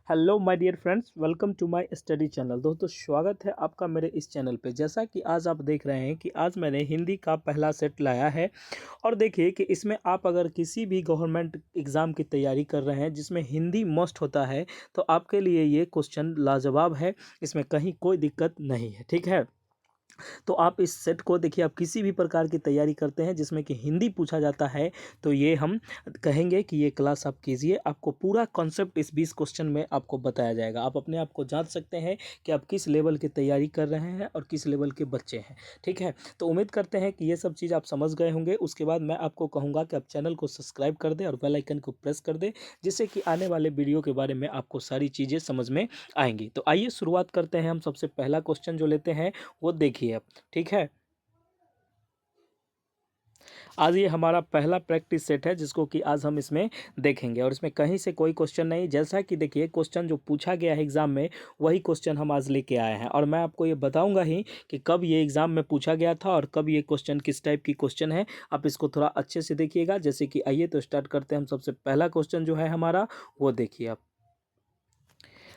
Hello my dear friends, welcome to my study channel. दोस्तों, स्वागत है आपका मेरे इस चैनल पे। जैसा कि आज आप देख रहे हैं कि आज मैंने हिंदी का पहला सेट लाया है और देखिए कि इसमें आप अगर किसी भी गवर्नमेंट एग्ज़ाम की तैयारी कर रहे हैं जिसमें हिंदी मस्ट होता है तो आपके लिए ये क्वेश्चन लाजवाब है। इसमें कहीं कोई दिक्कत नहीं है, ठीक है। तो आप इस सेट को देखिए, आप किसी भी प्रकार की तैयारी करते हैं जिसमें कि हिंदी पूछा जाता है तो ये हम कहेंगे कि ये क्लास आप कीजिए। आपको पूरा कॉन्सेप्ट इस 20 क्वेश्चन में आपको बताया जाएगा। आप अपने आप को जांच सकते हैं कि आप किस लेवल की तैयारी कर रहे हैं और किस लेवल के बच्चे हैं, ठीक है। तो उम्मीद करते हैं कि ये सब चीज़ आप समझ गए होंगे। उसके बाद मैं आपको कहूँगा कि आप चैनल को सब्सक्राइब कर दें और बेल आइकन को प्रेस कर दें, जिससे कि आने वाले वीडियो के बारे में आपको सारी चीज़ें समझ में आएंगी। तो आइए शुरुआत करते हैं। हम सबसे पहला क्वेश्चन जो लेते हैं वो देखिए अब, ठीक है। आज ये हमारा पहला प्रैक्टिस सेट है जिसको कि आज हम इसमें देखेंगे और इसमें कहीं से कोई क्वेश्चन नहीं। जैसा कि देखिए, क्वेश्चन जो पूछा गया है एग्ज़ाम में वही क्वेश्चन हम आज लेके आए हैं और मैं आपको ये बताऊंगा ही कि कब ये एग्ज़ाम में पूछा गया था और कब ये क्वेश्चन किस टाइप की क्वेश्चन है। आप इसको थोड़ा अच्छे से देखिएगा। जैसे कि आइए तो स्टार्ट करते हैं। हम सबसे पहला क्वेश्चन जो है हमारा वो देखिए आप।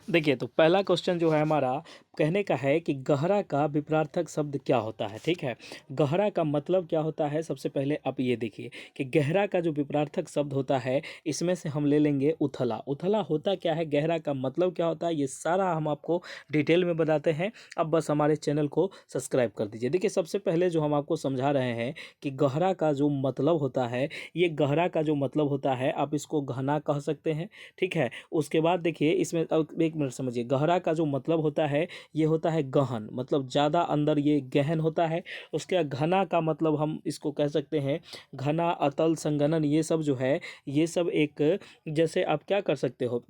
देखिए, तो पहला क्वेश्चन जो है हमारा कहने का है कि गहरा का विपरीतार्थक शब्द क्या होता है, ठीक है। गहरा का मतलब क्या होता है, सबसे पहले आप ये देखिए कि गहरा का जो विपरीतार्थक शब्द होता है इसमें से हम ले लेंगे उथला। उथला होता क्या है, गहरा का मतलब क्या होता है, ये सारा हम आपको डिटेल में बताते हैं। अब बस हमारे चैनल को सब्सक्राइब कर दीजिए। देखिए, सबसे पहले जो हम आपको समझा रहे हैं कि गहरा का जो मतलब होता है, ये गहरा का जो मतलब होता है आप इसको गहना कह सकते हैं, ठीक है। उसके बाद देखिए इसमें अब एक मिनट समझिए, गहरा का जो मतलब होता है ये होता है गहन, मतलब ज़्यादा अंदर ये गहन होता है। उसके बाद घना का मतलब हम इसको कह सकते हैं घना, अतल, संघनन, ये सब जो है ये सब एक, जैसे आप क्या कर सकते हो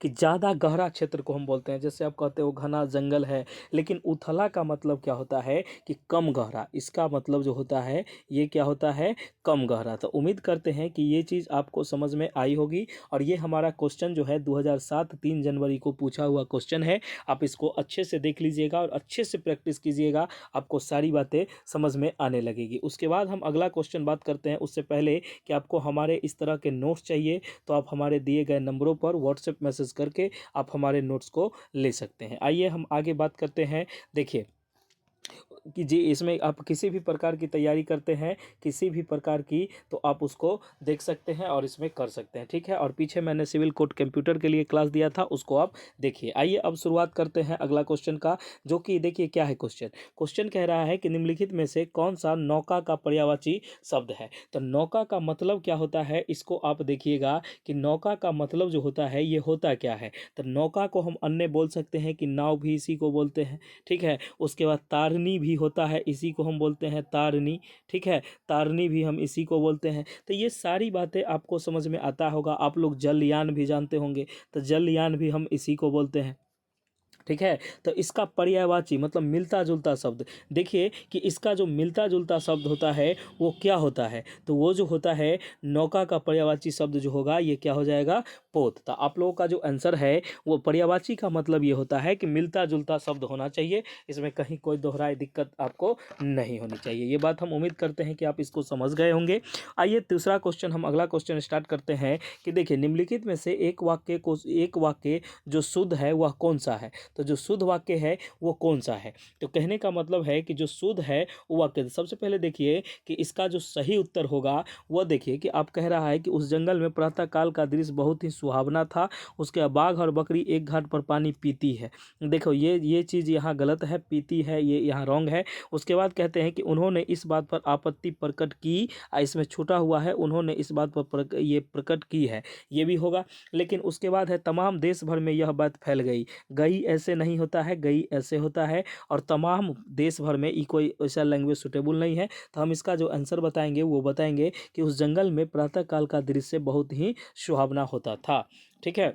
कि ज़्यादा गहरा क्षेत्र को हम बोलते हैं। जैसे आप कहते हो घना जंगल है, लेकिन उथला का मतलब क्या होता है कि कम गहरा। इसका मतलब जो होता है ये क्या होता है, कम गहरा। तो उम्मीद करते हैं कि ये चीज़ आपको समझ में आई होगी और ये हमारा क्वेश्चन जो है 2007 3 जनवरी को पूछा हुआ क्वेश्चन है। आप इसको अच्छे से देख लीजिएगा और अच्छे से प्रैक्टिस कीजिएगा, आपको सारी बातें समझ में आने लगेगी। उसके बाद हम अगला क्वेश्चन बात करते हैं। उससे पहले कि आपको हमारे इस तरह के नोट्स चाहिए तो आप हमारे दिए गए नंबरों पर व्हाट्सएप मैसेज करके आप हमारे नोट्स को ले सकते हैं। आइए हम आगे बात करते हैं। देखिए कि जी, इसमें आप किसी भी प्रकार की तैयारी करते हैं, किसी भी प्रकार की, तो आप उसको देख सकते हैं और इसमें कर सकते हैं, ठीक है। और पीछे मैंने सिविल कोड कंप्यूटर के लिए क्लास दिया था, उसको आप देखिए। आइए अब शुरुआत करते हैं अगला क्वेश्चन का, जो कि देखिए क्या है क्वेश्चन। क्वेश्चन कह रहा है कि निम्नलिखित में से कौन सा नौका का पर्यायवाची शब्द है। तो नौका का मतलब क्या होता है, इसको आप देखिएगा कि नौका का मतलब जो होता है ये होता क्या है। तो नौका को हम अन्य बोल सकते हैं कि नाव भी इसी को बोलते हैं, ठीक है। उसके बाद तारनी भी होता है, इसी को हम बोलते हैं तारनी, ठीक है। तारनी भी हम इसी को बोलते हैं। तो ये सारी बातें आपको समझ में आता होगा। आप लोग जलयान भी जानते होंगे, तो जलयान भी हम इसी को बोलते हैं, ठीक है। तो इसका पर्यायवाची मतलब मिलता जुलता शब्द, देखिए कि इसका जो मिलता जुलता शब्द होता है वो क्या होता है, तो वो जो होता है नौका का पर्यायवाची शब्द जो होगा ये क्या हो जाएगा, पोत। तो आप लोगों का जो आंसर है वो पर्यायवाची का मतलब ये होता है कि मिलता जुलता शब्द होना चाहिए। इसमें कहीं कोई दोहराए दिक्कत आपको नहीं होनी चाहिए। ये बात हम उम्मीद करते हैं कि आप इसको समझ गए होंगे। आइए दूसरा क्वेश्चन, हम अगला क्वेश्चन स्टार्ट करते हैं कि देखिए निम्नलिखित में से एक वाक्य जो शुद्ध है वह कौन सा है। तो जो शुद्ध वाक्य है वो कौन सा है, तो कहने का मतलब है कि जो शुद्ध है वो वाक्य। सबसे पहले देखिए कि इसका जो सही उत्तर होगा वो देखिए कि आप कह रहा है कि उस जंगल में प्रातः काल का दृश्य बहुत ही सुहावना था, उसके बाद बाघ और बकरी एक घाट पर पानी पीती है। देखो ये चीज़ यहाँ गलत है, पीती है ये यहाँ रॉन्ग है। उसके बाद कहते हैं कि उन्होंने इस बात पर आपत्ति प्रकट की, इसमें छूटा हुआ है, उन्होंने इस बात पर ये प्रकट की है, ये भी होगा। लेकिन उसके बाद है तमाम देश भर में यह बात फैल गई। गई ऐसे नहीं होता है, गई ऐसे होता है, और तमाम देश भर में ये कोई ऐसा लैंग्वेज सुटेबल नहीं है। तो हम इसका जो आंसर बताएंगे वो बताएंगे कि उस जंगल में प्रातः काल का दृश्य बहुत ही सुहावना होता था, ठीक है।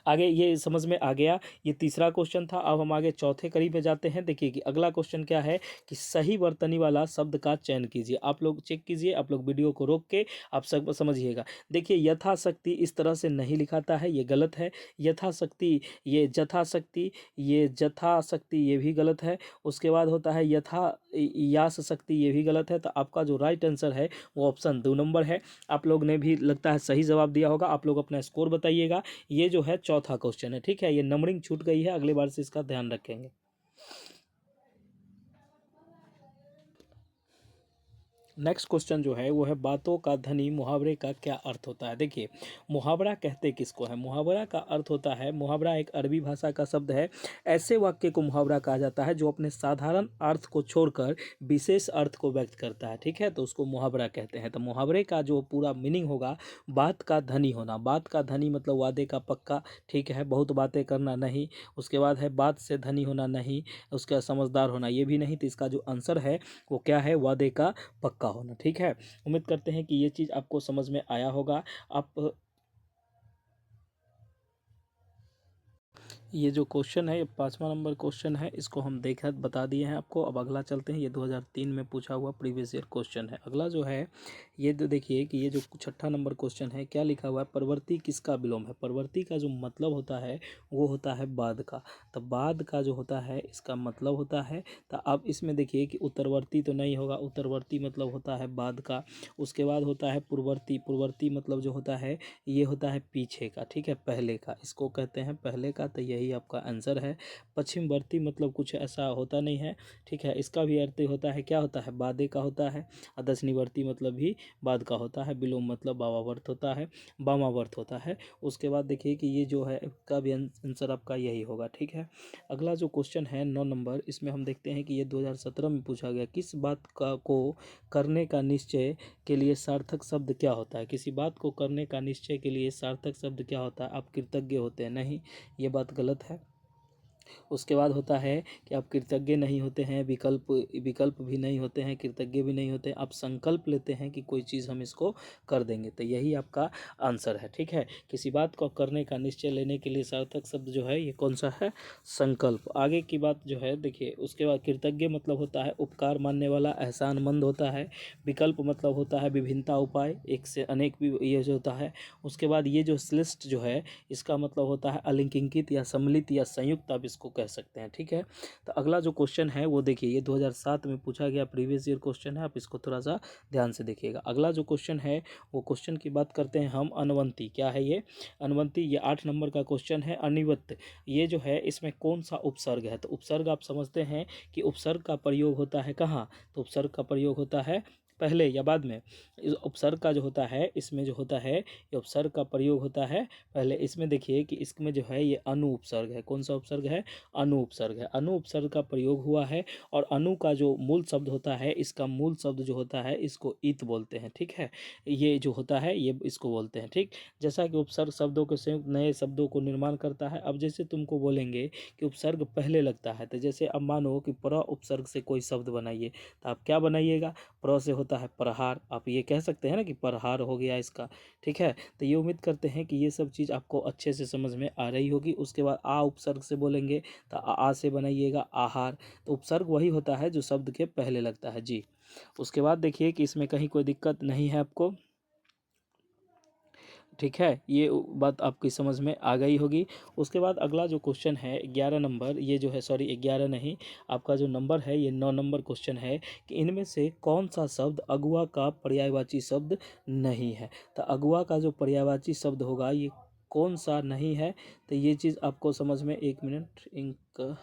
आगे ये समझ में आ गया। ये तीसरा क्वेश्चन था। अब हम आगे चौथे करीब में जाते हैं। देखिए कि अगला क्वेश्चन क्या है कि सही वर्तनी वाला शब्द का चयन कीजिए। आप लोग चेक कीजिए, आप लोग वीडियो को रोक के आप सब समझिएगा। देखिए यथाशक्ति इस तरह से नहीं लिखाता है, ये गलत है। यथाशक्ति, ये जथाशक्ति, ये जथाशक्ति, ये भी गलत है। उसके बाद होता है यास शक्ति, ये भी गलत है। तो आपका जो राइट आंसर है वो ऑप्शन 2 नंबर है। आप लोग ने भी लगता है सही जवाब दिया होगा। आप लोग अपना स्कोर बताइएगा। ये जो जो है चौथा क्वेश्चन है, ठीक है। ये नंबरिंग छूट गई है, अगली बार से इसका ध्यान रखेंगे। नेक्स्ट क्वेश्चन जो है वो है बातों का धनी मुहावरे का क्या अर्थ होता है। देखिए, मुहावरा कहते किसको है? मुहावरा का अर्थ होता है, मुहावरा एक अरबी भाषा का शब्द है। ऐसे वाक्य को मुहावरा कहा जाता है जो अपने साधारण अर्थ को छोड़कर विशेष अर्थ को व्यक्त करता है, ठीक है, तो उसको मुहावरा कहते हैं। तो मुहावरे का जो पूरा मीनिंग होगा, बात का धनी होना। बात का धनी मतलब वादे का पक्का, ठीक है, बहुत बातें करना नहीं। उसके बाद है बात से धनी होना नहीं, उसका समझदार होना ये भी नहीं। तो इसका जो आंसर है वो क्या है? वादे का पक्का होना, ठीक है। उम्मीद करते हैं कि ये चीज़ आपको समझ में आया होगा। आप ये जो क्वेश्चन है, ये 5वां नंबर क्वेश्चन है, इसको हम बता दिए हैं आपको। अब अगला चलते हैं, ये 2003 में पूछा हुआ प्रीवियस ईयर क्वेश्चन है। अगला जो है ये तो देखिए कि ये जो 6ठा नंबर क्वेश्चन है, क्या लिखा हुआ है? परवर्ती किसका विलोम है? परवर्ती का जो मतलब होता है वो होता है बाद का। तो बाद का जो होता है इसका मतलब होता है, तो अब इसमें देखिए कि उत्तरवर्ती तो नहीं होगा, उत्तरवर्ती मतलब होता है बाद का। उसके बाद होता है पूर्ववर्ती, पूर्ववर्ती मतलब जो होता है ये होता है पीछे का, ठीक है, पहले का, इसको कहते हैं पहले का। तो यही आपका आंसर है। पश्चिमवर्ती मतलब कुछ ऐसा होता नहीं है, ठीक है, इसका भी अर्थ होता है, क्या होता है? बादे का होता है। और दक्षिणवर्ती मतलब भी बाद का होता है। विलोम मतलब वामावर्त होता है, वामावर्त होता है। उसके बाद देखिए कि ये जो है इसका भी आंसर आपका यही होगा, ठीक है। अगला जो क्वेश्चन है 9 नंबर, इसमें हम देखते हैं कि ये 2017 में पूछा गया। किस बात का को करने का निश्चय के लिए सार्थक शब्द क्या होता है? किसी बात को करने का निश्चय के लिए सार्थक शब्द क्या होता है? आप कृतज्ञ होते हैं? नहीं, ये बात गलत है। उसके बाद होता है कि आप कृतज्ञ नहीं होते हैं, विकल्प विकल्प भी नहीं होते हैं, कृतज्ञ भी नहीं होते हैं, आप संकल्प लेते हैं कि कोई चीज़ हम इसको कर देंगे। तो यही आपका आंसर है, ठीक है। किसी बात को करने का निश्चय लेने के लिए सार्थक शब्द जो है ये कौन सा है? संकल्प। आगे की बात जो है देखिए, उसके बाद कृतज्ञ मतलब होता है उपकार मानने वाला, एहसानमंद होता है। विकल्प मतलब होता है विभिन्नता उपाय, एक से अनेक भी ये जो होता है। उसके बाद ये जो श्लिष्ट जो है इसका मतलब होता है अलिंकित या सम्मिलित या संयुक्त, आप इसको कह सकते हैं, ठीक है। तो अगला जो क्वेश्चन है वो देखिए, ये 2007 में पूछा गया प्रीवियस ईयर क्वेश्चन है, आप इसको थोड़ा सा ध्यान से देखिएगा। अगला जो क्वेश्चन है वो क्वेश्चन की बात करते हैं हम, अनवंती। क्या है ये? अनवंती। ये 8 नंबर का क्वेश्चन है। अनिवृत्त, ये जो है इसमें कौन सा उपसर्ग है? तो उपसर्ग आप समझते हैं कि उपसर्ग का प्रयोग होता है कहाँ? तो उपसर्ग का प्रयोग होता है पहले या बाद में? इस उपसर्ग का जो होता है इसमें जो होता है ये उपसर्ग का प्रयोग होता है पहले। इसमें देखिए कि इसमें जो है ये अनु उपसर्ग है। कौन सा उपसर्ग है? अनु उपसर्ग है। अनु उपसर्ग का प्रयोग हुआ है। और अनु का जो मूल शब्द होता है, इसका मूल शब्द जो होता है इसको इत बोलते हैं, ठीक है। ये जो होता है ये इसको बोलते हैं, ठीक। जैसा कि उपसर्ग शब्दों के संयुक्त नए शब्दों को निर्माण करता है। अब जैसे तुमको बोलेंगे कि उपसर्ग पहले लगता है, तो जैसे अब मानो कि प्र उपसर्ग से कोई शब्द बनाइए, तो आप क्या बनाइएगा? प्र से होता है प्रहार, आप ये कह सकते हैं ना कि प्रहार हो गया इसका, ठीक है। तो ये उम्मीद करते हैं कि ये सब चीज़ आपको अच्छे से समझ में आ रही होगी। उसके बाद आ उपसर्ग से बोलेंगे तो आ से बनाइएगा आहार। तो उपसर्ग वही होता है जो शब्द के पहले लगता है जी। उसके बाद देखिए कि इसमें कहीं कोई दिक्कत नहीं है आपको, ठीक है, ये बात आपकी समझ में आ गई होगी। उसके बाद अगला जो क्वेश्चन है 11 नंबर, ये जो है सॉरी 11 नहीं, आपका जो नंबर है ये 9 नंबर क्वेश्चन है कि इनमें से कौन सा शब्द अगुआ का पर्यायवाची शब्द नहीं है? तो अगुआ का जो पर्यायवाची शब्द होगा ये कौन सा नहीं है? तो ये चीज़ आपको समझ में, 1 मिनट, इनका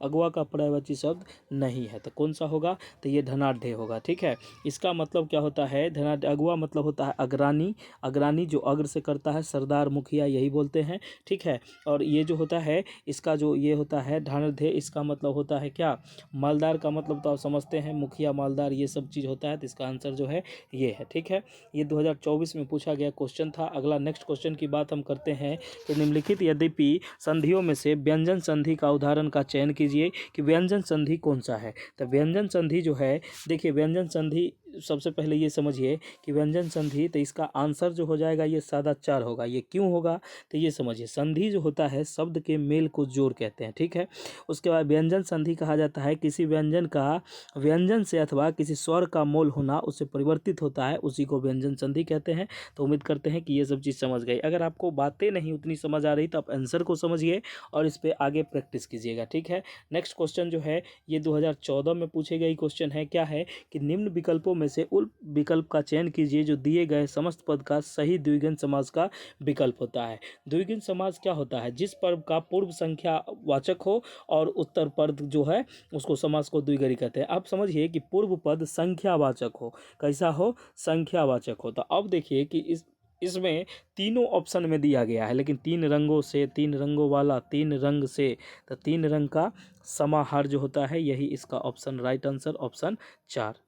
अगवा का पर्यायवाची शब्द नहीं है, तो कौन सा होगा? तो ये धनाढ़ होगा, ठीक है। इसका मतलब क्या होता है? धनाढ़, अगवा मतलब होता है अग्रानी, अग्रानी जो अग्र से करता है, सरदार मुखिया यही बोलते हैं, ठीक है। और ये जो होता है इसका जो ये होता है धनाढ़, इसका मतलब होता है क्या? मालदार का मतलब तो आप समझते हैं, मुखिया मालदार ये सब चीज़ होता है। तो इसका आंसर जो है ये है, ठीक है। ये 2024 में पूछा गया क्वेश्चन था। अगला नेक्स्ट क्वेश्चन की बात हम करते हैं कि निम्नलिखित यद्यपि संधियों में से व्यंजन संधि का उदाहरण का चयन कीजिए कि व्यंजन संधि कौन सा है। तो व्यंजन संधि जो है, देखिए व्यंजन संधि सबसे पहले ये समझिए कि व्यंजन संधि, तो इसका आंसर जो हो जाएगा ये सादा 4 होगा। ये क्यों होगा? तो ये समझिए, संधि जो होता है शब्द के मेल को जोड़ कहते हैं, ठीक है। उसके बाद व्यंजन संधि कहा जाता है किसी व्यंजन का व्यंजन से अथवा किसी स्वर का मोल होना उससे परिवर्तित होता है, उसी को व्यंजन संधि कहते हैं। तो उम्मीद करते हैं कि ये सब चीज़ समझ गई। अगर आपको बातें नहीं उतनी समझ आ रही तो आप आंसर को समझिए और इस पर आगे प्रैक्टिस कीजिएगा, ठीक है। नेक्स्ट क्वेश्चन जो है ये 2014 में पूछे गए क्वेश्चन है। क्या है कि निम्न विकल्पों में से उन विकल्प का चयन कीजिए जो दिए गए समस्त पद का सही द्विगुण समास का विकल्प होता है। द्विगुण समास क्या होता है? जिस पद का पूर्व संख्या वाचक हो और उत्तर पद जो है उसको समास को द्विगुणी कहते हैं। अब समझिए कि पूर्व पद संख्यावाचक हो, कैसा हो? संख्यावाचक हो। तो अब देखिए कि इसमें तीनों ऑप्शन में दिया गया है, लेकिन तीन रंगों से, तीन रंगों वाला, तीन रंग से, तो तीन रंग का समाहार जो होता है यही इसका option right answer option 4।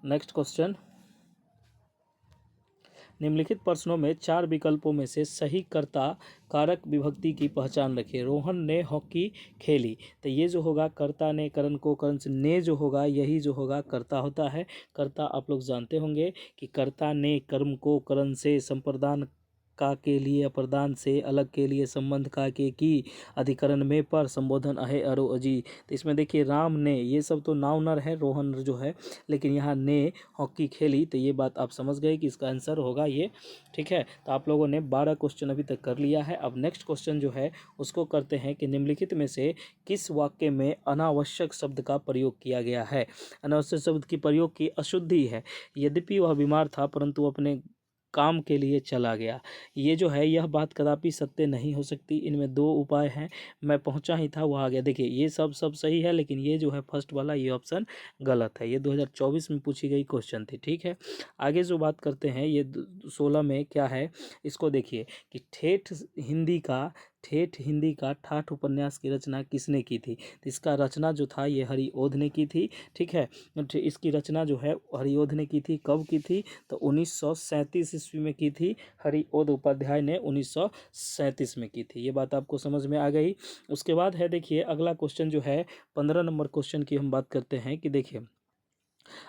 Next question, निम्नलिखित प्रश्नों में चार विकल्पों में से सही कर्ता कारक विभक्ति की पहचान रखिए। रोहन ने हॉकी खेली, तो ये जो होगा कर्ता ने, करण को करण से, ने जो होगा यही जो होगा कर्ता होता है। कर्ता आप लोग जानते होंगे कि कर्ता ने कर्म को करण से, संप्रदान का के लिए, अप्रदान से, अलग के लिए, संबंध का के की, अधिकरण में, पर, संबोधन अहे अरो अजी। तो इसमें देखिए राम ने, ये सब तो नाउनर है, रोहन जो है, लेकिन यहाँ ने हॉकी खेली, तो ये बात आप समझ गए कि इसका आंसर होगा ये। ठीक है, तो आप लोगों ने 12 क्वेश्चन अभी तक कर लिया है। अब नेक्स्ट क्वेश्चन जो है उसको करते हैं कि निम्नलिखित में से किस वाक्य में अनावश्यक शब्द का प्रयोग किया गया है? अनावश्यक शब्द की प्रयोग की अशुद्धि है। यद्यपि वह बीमार था परंतु अपने काम के लिए चला गया। ये जो है यह बात कदापि सत्य नहीं हो सकती। इनमें दो उपाय हैं, मैं पहुंचा ही था वह आ गया। देखिए ये सब सही है, लेकिन ये जो है फर्स्ट वाला ये ऑप्शन गलत है। ये 2024 में पूछी गई क्वेश्चन थी। ठीक है, आगे जो बात करते हैं ये 16 में क्या है, इसको देखिए कि ठेठ हिंदी का ठाठ उपन्यास की रचना किसने की थी? तो इसका रचना जो था ये हरिओध ने की थी। ठीक है, इसकी रचना जो है हरिओध ने की थी। कब की थी? तो 1937 ईस्वी में की थी। हरिओध उपाध्याय ने 1937 में की थी। ये बात आपको समझ में आ गई। उसके बाद है देखिए अगला क्वेश्चन जो है 15 नंबर क्वेश्चन की हम बात करते हैं कि देखिए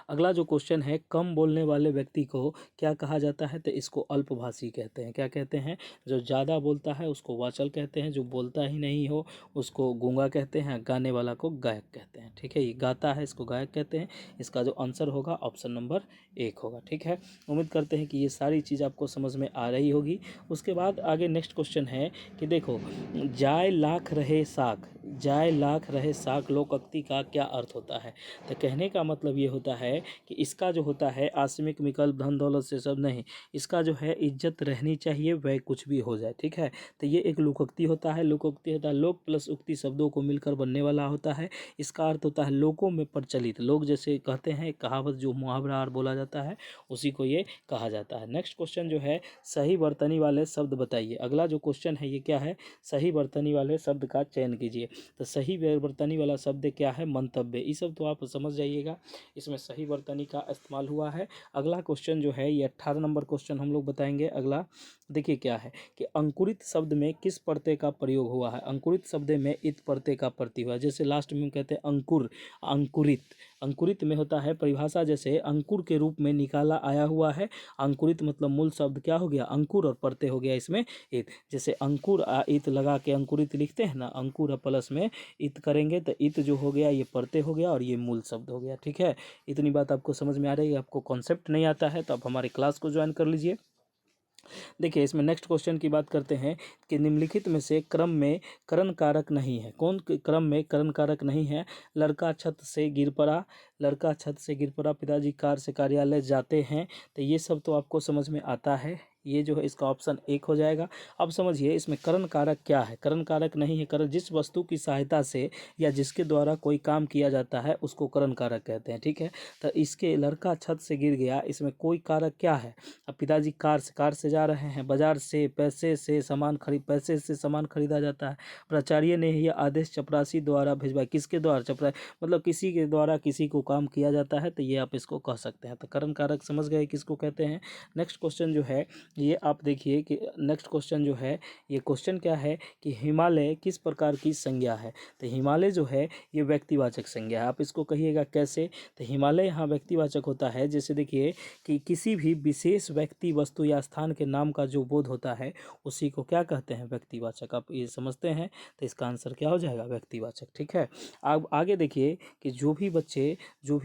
अगला जो क्वेश्चन है, कम बोलने वाले व्यक्ति को क्या कहा जाता है? तो इसको अल्पभाषी कहते हैं। क्या कहते हैं? जो ज़्यादा बोलता है उसको वाचल कहते हैं, जो बोलता ही नहीं हो उसको गूंगा कहते हैं, गाने वाला को गायक कहते हैं। ठीक है, ये गाता है इसको गायक कहते हैं। इसका जो आंसर होगा ऑप्शन नंबर 1 होगा। ठीक है, उम्मीद करते हैं कि ये सारी चीज़ आपको समझ में आ रही होगी। उसके बाद आगे नेक्स्ट क्वेश्चन है कि देखो, जाय लाख रहे साख, जाय लाख रहे साख लोकोक्ति का क्या अर्थ होता है? तो कहने का मतलब ये होता है कि इसका जो होता है आसमिक विकल्प धन दौलत से सब नहीं, इसका जो है इज्जत रहनी चाहिए वह कुछ भी हो जाए। ठीक है, तो ये एक लोकोक्ति होता है। लोकोक्ति होता है लोक प्लस उक्ति शब्दों को मिलकर बनने वाला होता है। इसका अर्थ होता है लोगों में प्रचलित, लोग जैसे कहते हैं कहावत जो मुहावरा और बोला जाता है उसी को ये कहा जाता है। नेक्स्ट क्वेश्चन जो है सही बर्तनी वाले शब्द बताइए। अगला जो क्वेश्चन है ये क्या है? सही बर्तनी वाले शब्द का चयन कीजिए। तो सही बर्तनी वाला शब्द क्या है? मंतव्य। ये सब तो आप समझ जाइएगा, इसमें सही बर्तनी का इस्तेमाल हुआ है। अगला क्वेश्चन जो है ये 18 नंबर क्वेश्चन हम लोग बताएंगे। अगला देखिए क्या है कि अंकुरित शब्द में किस प्रत्यय का प्रयोग हुआ है? अंकुरित शब्द में इत प्रत्यय का प्रत्यय हुआ है। जैसे लास्ट में हम कहते हैं अंकुर, अंकुरित, अंकुरित में होता है परिभाषा, जैसे अंकुर के रूप में निकाला आया हुआ है। अंकुरित मतलब मूल शब्द क्या हो गया? अंकुर, और प्रत्यय हो गया इसमें इत। जैसे अंकुर इत लगा के अंकुरित लिखते हैं ना, अंकुर प्लस में इत करेंगे तो इत जो हो गया ये प्रत्यय हो गया और ये मूल शब्द हो गया। ठीक है, इतनी बात आपको समझ में आ रही है। आपको कॉन्सेप्ट नहीं आता है तो आप हमारी क्लास को ज्वाइन कर लीजिए। देखिए इसमें नेक्स्ट क्वेश्चन की बात करते हैं कि निम्नलिखित में से क्रम में करण कारक नहीं है। कौन क्रम में करण कारक नहीं है? लड़का छत से गिर पड़ा, लड़का छत से गिर पड़ा, पिताजी कार से कार्यालय जाते हैं, तो ये सब तो आपको समझ में आता है। ये जो है इसका ऑप्शन 1 हो जाएगा। अब समझिए इसमें करण कारक क्या है? करण कारक नहीं है। करण जिस वस्तु की सहायता से या जिसके द्वारा कोई काम किया जाता है उसको करण कारक कहते हैं। ठीक है, तो इसके लड़का छत से गिर गया, इसमें कोई कारक क्या है? अब पिताजी कार से जा रहे हैं, बाजार से पैसे से सामान खरीदा जाता है। प्राचार्य ने यह आदेश चपरासी द्वारा भिजवाया। किसके द्वारा? चपरा मतलब किसी के द्वारा किसी को काम किया जाता है, तो ये आप इसको कह सकते हैं। तो करण कारक समझ गए किसको कहते हैं। नेक्स्ट क्वेश्चन जो है ये आप देखिए कि नेक्स्ट क्वेश्चन जो है ये क्वेश्चन क्या है कि हिमालय किस प्रकार की संज्ञा है? तो हिमालय जो है ये व्यक्तिवाचक संज्ञा है। आप इसको कहिएगा कैसे? तो हिमालय यहाँ व्यक्तिवाचक होता है। जैसे देखिए कि किसी भी विशेष व्यक्ति, वस्तु या स्थान के नाम का जो बोध होता है उसी को क्या कहते हैं? व्यक्तिवाचक। आप ये समझते हैं, तो इसका आंसर क्या हो जाएगा? व्यक्तिवाचक। ठीक है, अब आगे देखिए कि जो भी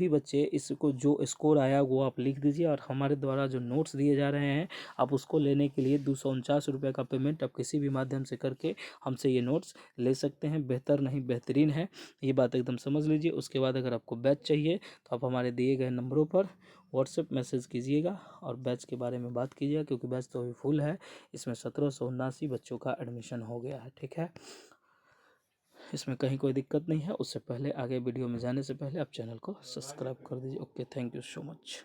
बच्चे इसको जो स्कोर आया वो आप लिख दीजिए और हमारे द्वारा जो नोट्स दिए जा रहे हैं आप आप उसको लेने के लिए 249 रुपये का पेमेंट आप किसी भी माध्यम से करके हमसे ये नोट्स ले सकते हैं। बेहतर नहीं बेहतरीन है, ये बात एकदम समझ लीजिए। उसके बाद अगर आपको बैच चाहिए तो आप हमारे दिए गए नंबरों पर व्हाट्सएप मैसेज कीजिएगा और बैच के बारे में बात कीजिएगा, क्योंकि बैच तो अभी फुल है। इसमें 1779 बच्चों का एडमिशन हो गया है। ठीक है, इसमें कहीं कोई दिक्कत नहीं है। उससे पहले आगे वीडियो में जाने से पहले आप चैनल को सब्सक्राइब कर दीजिए। Okay, thank you so much.